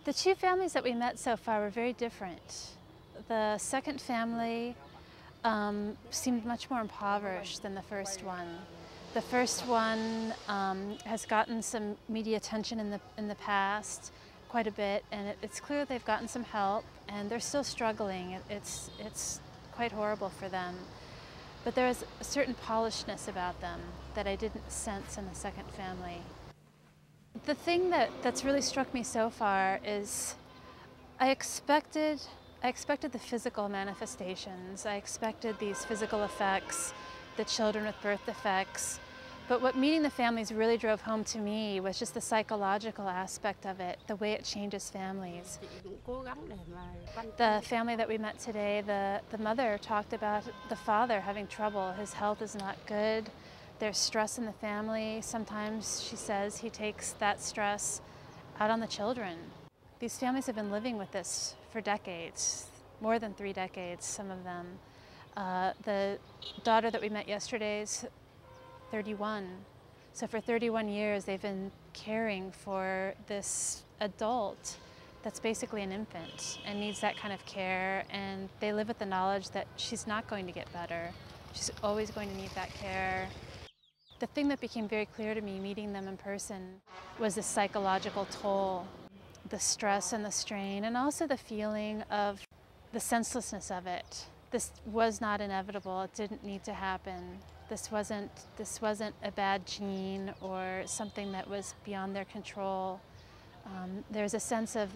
The two families that we met so far were very different. The second family seemed much more impoverished than the first one. The first one has gotten some media attention in the past, quite a bit, and it's clear they've gotten some help, and they're still struggling. It's quite horrible for them. But there's a certain polishedness about them that I didn't sense in the second family. The thing that's really struck me so far is I expected the physical manifestations. I expected these physical effects, the children with birth defects. But what meeting the families really drove home to me was just the psychological aspect of it, the way it changes families. The family that we met today, the mother talked about the father having trouble. His health is not good. There's stress in the family. Sometimes, she says, he takes that stress out on the children. These families have been living with this for decades, more than 3 decades, some of them. The daughter that we met yesterday is 31. So for 31 years, they've been caring for this adult that's basically an infant and needs that kind of care. And they live with the knowledge that she's not going to get better. She's always going to need that care. The thing that became very clear to me meeting them in person was the psychological toll, the stress and the strain, and also the feeling of the senselessness of it. This was not inevitable. It didn't need to happen. This wasn't a bad gene or something that was beyond their control. There's a sense of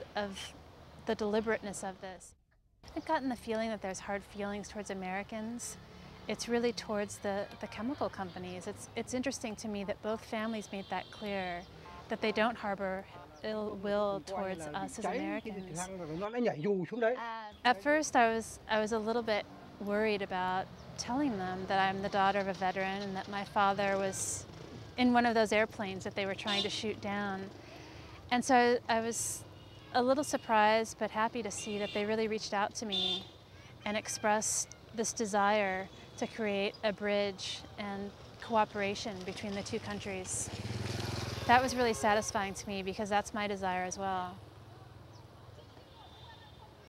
the deliberateness of this. I've gotten the feeling that there's hard feelings towards Americans. It's really towards the chemical companies. It's interesting to me that both families made that clear, that they don't harbor ill will towards us as Americans. At first I was a little bit worried about telling them that I'm the daughter of a veteran and that my father was in one of those airplanes that they were trying to shoot down. And so I was a little surprised but happy to see that they really reached out to me and expressed this desire to create a bridge and cooperation between the two countries. That was really satisfying to me because that's my desire as well.